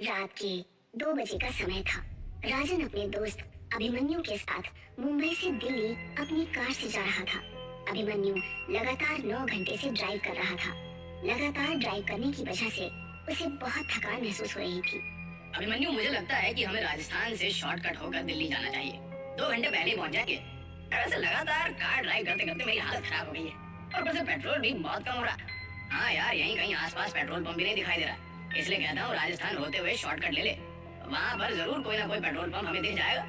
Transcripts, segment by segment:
रात के 2 बजे का समय था। राजन अपने दोस्त अभिमन्यु के साथ मुंबई से दिल्ली अपनी कार से जा रहा था। अभिमन्यु लगातार 9 घंटे से ड्राइव कर रहा था। लगातार ड्राइव करने की वजह से उसे बहुत थकान महसूस हो रही थी। अभिमन्यु, मुझे लगता है कि हमें राजस्थान से शॉर्टकट होकर दिल्ली जाना चाहिए। 2 घंटे पहले ही पहुंच जाएंगे। वैसे लगातार कार ड्राइव करते करते मेरी हालत खराब हो गई है और ऊपर से पेट्रोल भी बहुत कम हो रहा। हाँ यार, यहीं कहीं आसपास पेट्रोल पंप भी नहीं दिखाई दे रहा, इसलिए कहता हूँ राजस्थान होते हुए शॉर्टकट ले ले। वहाँ पर जरूर कोई ना कोई पेट्रोल पंप हमें दिख जाएगा।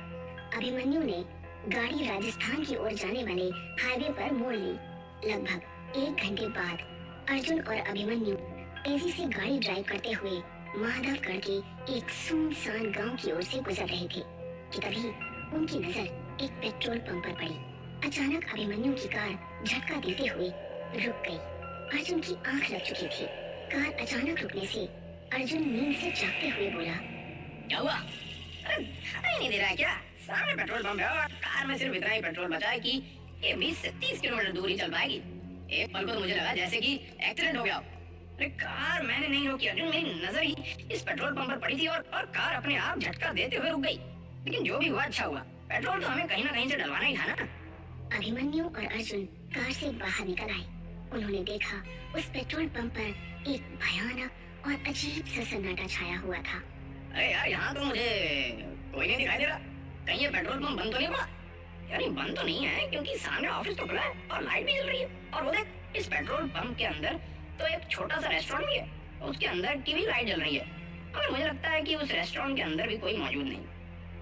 अभिमन्यु ने गाड़ी राजस्थान की ओर जाने वाले हाईवे पर मोड़ ली। लगभग 1 घंटे बाद अर्जुन और अभिमन्यु तेजी से गाड़ी ड्राइव करते हुए माधवगढ़ के एक सुनसान गांव की ओर से गुजर रहे थे कि तभी उनकी नजर एक पेट्रोल पंप पर पड़ी। अचानक अभिमन्यु की कार झटका देते हुए रुक गई। अर्जुन की आंख लग चुकी थी। कार अचानक रुकने से अर्जुन नींद से जागते हुए बोला, क्या हुआ? अरे दिखाई नहीं दे रहा है क्या? सामने पेट्रोल पंप है और कार में सिर्फ इतना ही पेट्रोल बचा है कि ये 20 से 30 किलोमीटर दूर ही चल पाएगी। एक पल को तो मुझे लगा जैसे कि एक्सीडेंट हो गया हो। अरे कार मैंने नहीं रोकी अर्जुन, मेरी नजर ही इस पेट्रोल पंप पर पड़ी थी और कार अपने आप झटका देते हुए रुक गई। लेकिन जो भी हुआ अच्छा हुआ, पेट्रोल तो हमें कहीं ना कहीं से डलवाना ही था ना। अभिमन्यु और अर्जुन कार से बाहर निकल आए। उन्होंने देखा उस पेट्रोल पंप पर एक भयानक और अजीब सा सन्नाटा छाया हुआ था। अरे यार, यहाँ तो मुझे कोई नहीं दिखाई दे रहा। कहीं ये पेट्रोल पंप बंद तो नहीं पड़ा? यार ये बंद तो नहीं है, क्योंकि सामने ऑफिस तो खुला है और लाइट भी जल रही है। और वो देख, इस पेट्रोल पंप के अंदर तो एक छोटा सा रेस्टोरेंट भी है, उसके अंदर की भी लाइट जल रही है। और मुझे लगता है कि उस रेस्टोरेंट के अंदर भी कोई मौजूद नहीं।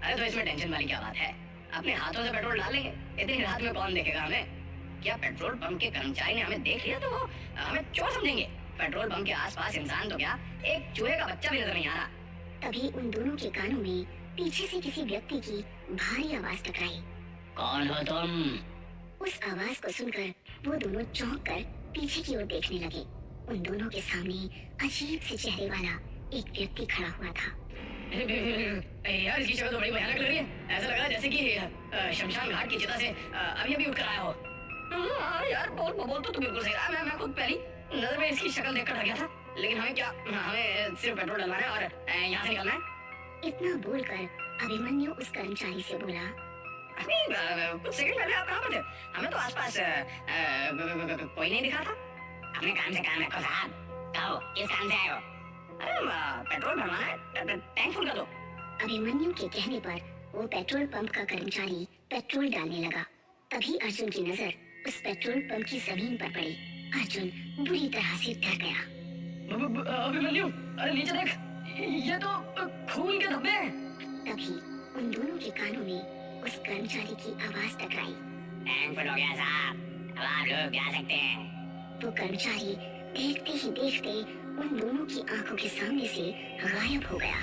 अरे तो इसमें टेंशन वाली क्या बात है? अपने हाथों से पेट्रोल डाल लेंगे, इतनी रात में कौन देखेगा हमें? क्या पेट्रोल पंप के कर्मचारी ने हमें देख लिया तो वो हमें चोर समझेंगे? पेट्रोल पंप के आसपास इंसान तो क्या, एक चूहे का बच्चा भी नजर नहीं आ रहा। तभी उन दोनों के कानों में पीछे से किसी व्यक्ति की भारी आवाज टकराई। कौन हो तुम? उस आवाज को सुनकर वो दोनों चौंक कर पीछे की ओर देखने लगे। उन दोनों के सामने अजीब से चेहरे वाला एक व्यक्ति खड़ा हुआ था। यार इसकी शक्ल तो बड़ी भयानक लग रही है। ऐसा लग रहा है जैसे कि शमशान घाट की चिता से अभी अभी उठकर आया हो। यार बोल तो बिल्कुल सही रहा। मैं खुद पहली नजर में इसकी शक्ल देखकर डर गया था। लेकिन हमें सिर्फ पेट्रोल डलवाना है और यहाँ से निकलना है। इतना बोलकर अभिमन्यु उस कर्मचारी से बोला, कुछ सेकंड पहले आप कहाँ पर थे? हमें तो आसपास कोई नहीं दिखा था। अपने काम से काम रखो साहब। कहो किस काम से आए हो? अरे पेट्रोल भरवाना है, टैंक फुल कर दो। अभिमन्यु के कहने पर वो पेट्रोल पंप का कर्मचारी पेट्रोल डालने लगा। तभी अर्जुन की नजर उस पेट्रोल पंप की जमीन पर पड़ी। अर्जुन बुरी तरह से डर गया। अभिमन्यु, अरे नीचे देख, ये तो खून के धब्बे हैं। तभी उन दोनों के कानों में उस कर्मचारी की आवाज टकराई। टैंक फुल हो गया साहब, अब आप लोग जा सकते हैं। वो कर्मचारी देखते ही देखते उन दोनों की आंखों के सामने से गायब हो गया।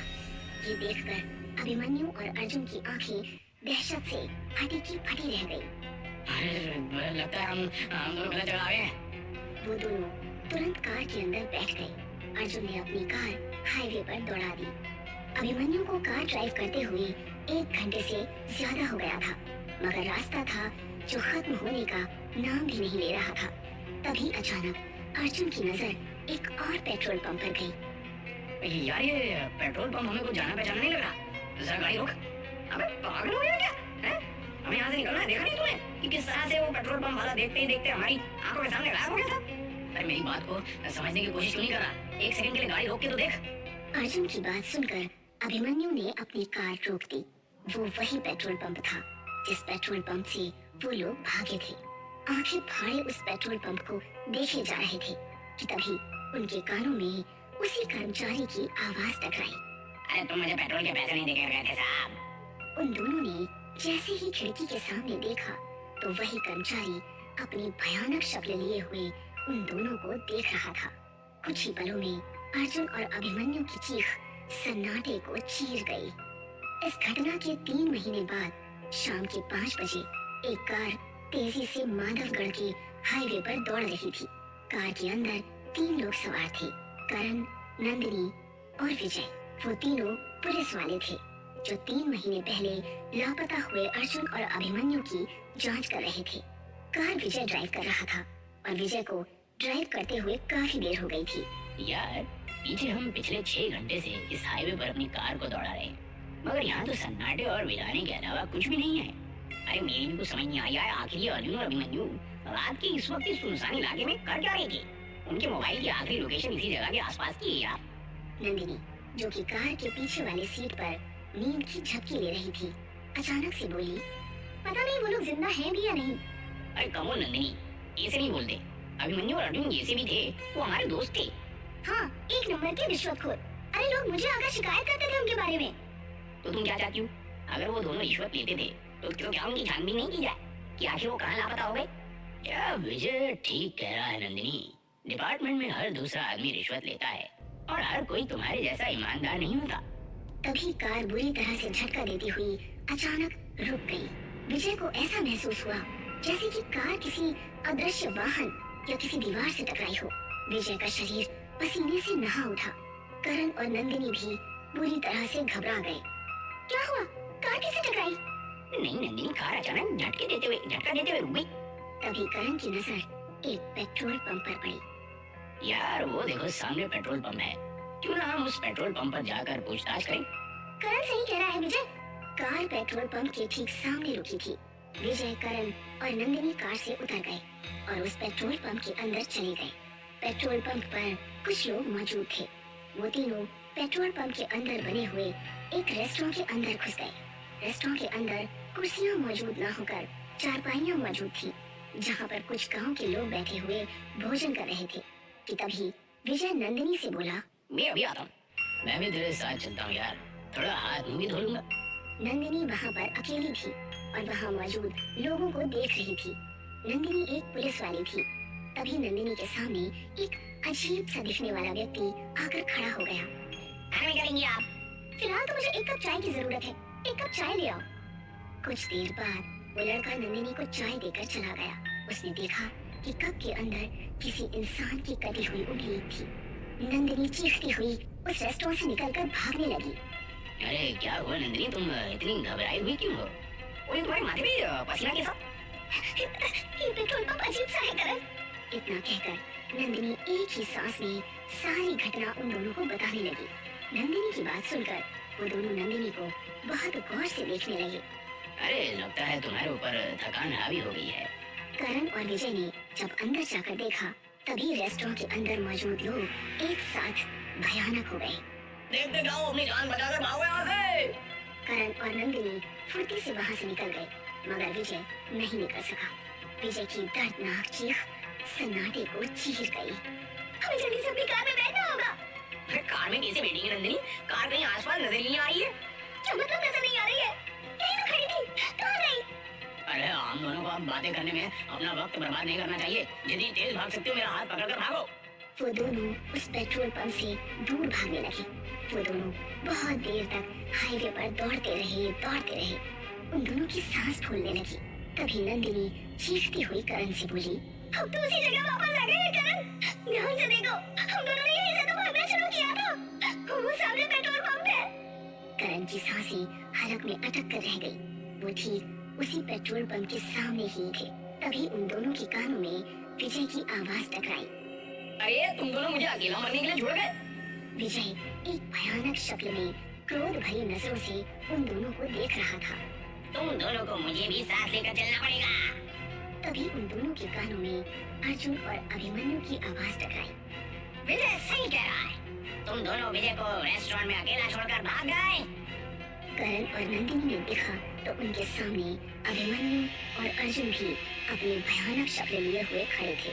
ये देखकर अभिमन्यु और अर्जुन की आंखें दहशत से फटी की फटी रह गई। लगता है हम दोनों गलत जगह आ गए हैं। वो दोनों तुरंत कार के अंदर बैठ गए। अर्जुन ने अपनी कार हाईवे पर दौड़ा दी। अभिमन्यु को कार ड्राइव करते हुए 1 घंटे से ज्यादा हो गया था, मगर रास्ता था जो खत्म होने का नाम भी नहीं ले रहा था। तभी अचानक अर्जुन की नजर एक और पेट्रोल पंप पर गई। यार ये पेट्रोल पंप हमें कुछ जाना पहचाना नहीं लग रहा। जरा गाड़ी रोक। अबे पागल हो गया क्या? हैं? हमें यहाँ से निकलना है। देखा नहीं तूने कि किस तरह से वो पेट्रोल पंप वाला देखते ही देखते हमारी आंखों के सामने गायब हो गया था? अरे मेरी बात को समझने की कोशिश क्यों नहीं कर रहा? 1 सेकंड के लिए गाड़ी रोक के तो देख। अर्जुन की बात सुनकर अभिमन्यु ने अपनी कार रोक दी। वो वही पेट्रोल पंप था जिस पेट्रोल पंप से वो लोग भागे थे। आंखें फाड़े उस पेट्रोल पंप को देखे जा रहे थे कि तभी उनके कानों में उसी कर्मचारी की आवाज टकराई। अरे तुम मुझे पेट्रोल के पैसे नहीं देकर गए थे साहब। उन दोनों ने जैसे ही खिड़की के सामने देखा तो वही कर्मचारी अपनी भयानक शक्ल लिए हुए उन दोनों को देख रहा था। कुछ ही पलों में अर्जुन और अभिमन्यु की चीख सन्नाटे को चीर गई। इस घटना के 3 महीने बाद शाम के 5 बजे एक कार तेजी से माधवगढ़ के हाईवे पर दौड़ रही थी। कार के अंदर 3 लोग सवार थे, करण, नंदिनी और विजय। वो तीनों पुलिस वाले थे जो 3 महीने पहले लापता हुए अर्जुन और अभिमन्यु की जांच कर रहे थे। कार विजय ड्राइव कर रहा था और विजय को ड्राइव करते हुए काफी देर हो गई थी। यार पीछे हम पिछले 6 घंटे से इस हाईवे पर अपनी कार को दौड़ा रहे हैं, मगर यहाँ तो सन्नाटे और वीराने के अलावा कुछ भी नहीं है। अरे मेरी भी कुछ समझ नहीं आई है, आखिर ये अर्जुन और अभिमन्यु रात के इस वक्त इस सुनसान इलाके में कर क्या रही थी? उनके मोबाइल की आखिरी लोकेशन इसी जगह के आसपास की है यार। नंदिनी, जो कि कार के पीछे वाली सीट पर नींद की झपकी ले रही थी, अचानक से बोली, पता नहीं वो लोग जिंदा हैं भी या नहीं। अरे कमो नंदिनी, ऐसे नहीं बोलते। अभिमन्यु और अर्जुन जैसे भी थे, वो हमारे दोस्त थे। हाँ, एक नंबर के रिश्वतखोर। अरे लोग मुझे आकर शिकायत करते थे उनके बारे में। तो तुम क्या चाहती हो? अगर वो दोनों रिश्वत लेते थे तो क्या उनकी छानबीन नहीं की जाए कि आखिर वो कहाँ लापता हो गए? क्या विजय ठीक कह रहा है नंदिनी। डिपार्टमेंट में हर दूसरा आदमी रिश्वत लेता है और हर कोई तुम्हारे जैसा ईमानदार नहीं होता। तभी कार बुरी तरह से झटका देती हुई अचानक रुक गई। विजय को ऐसा महसूस हुआ जैसे कि कार किसी अदृश्य वाहन या किसी दीवार से टकराई हो। विजय का शरीर पसीने से नहा उठा। करण और नंदिनी भी बुरी तरह से घबरा गए। क्या हुआ? कार किसे टकराई? नहीं नंदिनी, कार अचानक झटका देते हुए रुक गई। तभी करण की नजर एक पेट्रोल पंप पर पड़ी। यार वो देखो, सामने पेट्रोल पंप है। क्यों ना हम उस पेट्रोल पंप पर जाकर पूछताछ करें? करण सही कह रहा है विजय। कार पेट्रोल पंप के ठीक सामने रुकी थी। विजय, करण और नंदिनी कार से उतर गए और उस पेट्रोल पंप के अंदर चले गए। पेट्रोल पंप पर कुछ लोग मौजूद थे। वो तीनों पेट्रोल पंप के अंदर बने हुए एक रेस्टोरेंट के अंदर घुस गए। रेस्टोरेंट के अंदर कुर्सियां मौजूद न होकर चारपाइयां मौजूद थी, जहां पर कुछ गांव के लोग बैठे हुए भोजन कर रहे थे। कि तभी विजय नंदिनी से बोला, मैं अभी आता हूँ। मैं भी तेरे साथ चलता हूँ यार, थोड़ा हाथ मुंह भी धो लूंगा। नंदिनी वहाँ पर अकेली थी और वहाँ मौजूद लोगों को देख रही थी। नंदिनी एक पुलिस वाली थी। तभी नंदिनी के सामने एक अजीब सा दिखने वाला व्यक्ति आकर खड़ा हो गया। क्या करेंगे आप? फिलहाल तो मुझे एक कप चाय की जरूरत है, एक कप चाय ले आओ। कुछ देर बाद वो लड़का नंदिनी को चाय देकर चला गया। उसने देखा कि कप के अंदर किसी इंसान की कटी हुई उंगली थी। नंदिनी चीखती हुई उस रेस्टोरेंट से निकलकर भागने लगी। अरे क्या हुआ नंदिनी, तुम इतनी घबराई हुई क्यों हो? और तुम्हारे माथे पे पसीना कैसा? ये पेट्रोल पंप अजीब सा है करण। इतना कहकर नंदिनी एक ही सांस में सारी घटना उन दोनों को बताने लगी। नंदिनी की बात सुनकर वो दोनों नंदिनी को बहुत गौर से देखने लगे। अरे लगता है तुम्हारे ऊपर थकान हावी हो गई है। करण और विजय ने जब अंदर जाकर देखा, तभी रेस्टोरेंट के अंदर मौजूद लोग एक साथ भयानक हो गए। देखते जाओ, अपनी जान बचाकर भागो यहाँ से। करण और नंदिनी फुर्ती से वहाँ से निकल गए, मगर विजय नहीं निकल सका। विजय की दर्दनाक चीख सन्नाटे को चीर गई। हमें जल्दी से अपनी कार में बैठना होगा। अरे कार में कैसे बैठेंगे नंदिनी? कार कहीं आसपास नजर नहीं आ रही है। क्या मतलब नजर नहीं आ रही है? यहीं तो खड़ी थी, कहाँ गई? अरे हम दोनों को अब बातें करने में अपना वक्त बर्बाद नहीं करना चाहिए। जितनी तेज भाग सकते हो मेरा हाथ पकड़कर भागो। वो दोनों उस पेट्रोल पंप से दूर भागने लगे। वो दोनों बहुत देर तक हाईवे पर दौड़ते रहे। उन दोनों की सांस फूलने लगी। तभी नंदिनी चीखती हुई करण से बोली, हम तो उसी जगह वापस आ गए करण। ध्यान से देखो, हम दोनों ने यहीं से तो भागना शुरू किया था। वो सामने पेट्रोल पंप है। करण की सांसें हलक में अटक कर रह गई। वो ठीक उसी पेट्रोल पंप के सामने ही थे। तभी उन दोनों के कानों में विजय की आवाज टकराई। अरे तुम दोनों मुझे अकेला मरने के लिए छोड़ गए? विजय एक भयानक शक्ल में क्रोध भरी नजरों से उन दोनों को देख रहा था। तुम दोनों को मुझे भी साथ लेकर चलना पड़ेगा। तभी उन दोनों के कानों में अर्जुन और अभिमन्यु की आवाज टकराई। विजय सही कह रहा है, तुम दोनों विजय को रेस्टोरेंट में अकेला छोड़कर भाग गए। करण और नंदिनी ने देखा तो उनके सामने अभिमन्यु और अर्जुन भी अपनी भयानक शक्ल लिए हुए खड़े थे।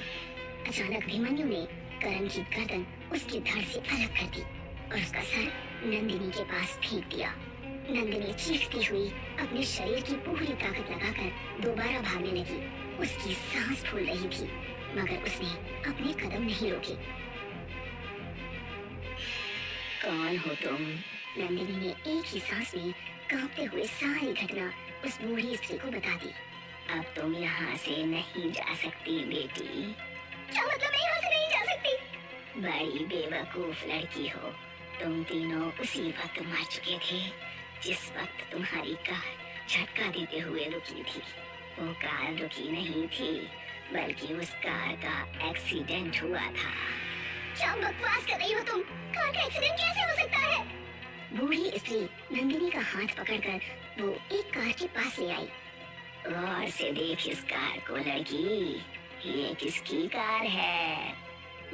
अचानक अभिमन्यु ने करण की गर्दन उसकी धड़ से अलग कर दी और उसका सर नंदिनी के पास फेंक दिया। नंदिनी चीखती हुई अपने शरीर की पूरी ताकत लगाकर दोबारा भागने लगी। उसकी सांस फूल रही थी, मगर उसने अपने कदम नहीं रोके। कौन हो तुम? नंदिनी ने एक ही सांस में कांपते हुए सारी घटना उस बूढ़ी स्त्री को बता दी। अब तुम यहाँ से नहीं जा सकती बेटी। क्या मतलब मैं यहाँ से नहीं जा सकती? बड़ी बेवकूफ लड़की हो। तुम तीनों उसी वक्त मर चुके थे जिस वक्त तुम्हारी कार झटका देते हुए रुकी थी। वो कार रुकी नहीं थी, बल्कि उस कार का एक्सीडेंट हुआ था। क्या बकवास कर रही हो तुम? कार का एक्सीडेंट कैसे हो सकता है? बूढ़ी स्त्री नंदिनी का हाथ पकड़कर वो एक कार के पास ले आई। गौर से देख इस कार को लड़की, ये किसकी कार है?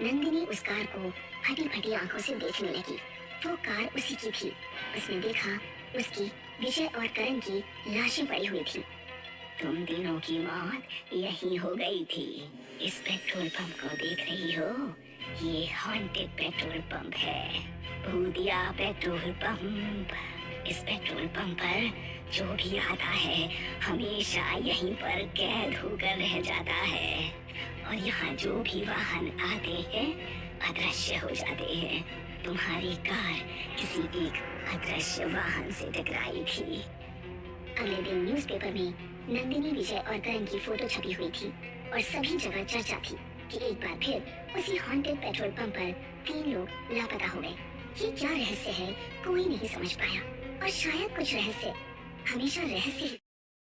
नंदिनी उस कार को फटी फटी आंखों से देखने लगी। वो कार उसी की थी। उसने देखा उसकी विजय और करण की लाशें पड़ी हुई थी। तुम तीनों की मौत यही हो गई थी। इस पेट्रोल पंप को देख रही हो? ये हॉन्टेड पेट्रोल पंप है, भूतिया पेट्रोल पंप। इस पेट्रोल पंप पर जो भी आता है हमेशा यहीं पर कैद होकर रह जाता है, और यहाँ जो भी वाहन आते हैं अदृश्य हो जाते हैं। तुम्हारी कार किसी एक अदृश्य वाहन से टकराई थी। अगले दिन न्यूज़पेपर में नंदिनी, विजय और करण की फोटो छपी हुई थी और सभी जगह चर्चा थी कि एक बार फिर उसी हॉन्टेड पेट्रोल पंप पर 3 लोग लापता हो गए। ये क्या रहस्य है, कोई नहीं समझ पाया, और शायद कुछ रहस्य हमेशा रहस्य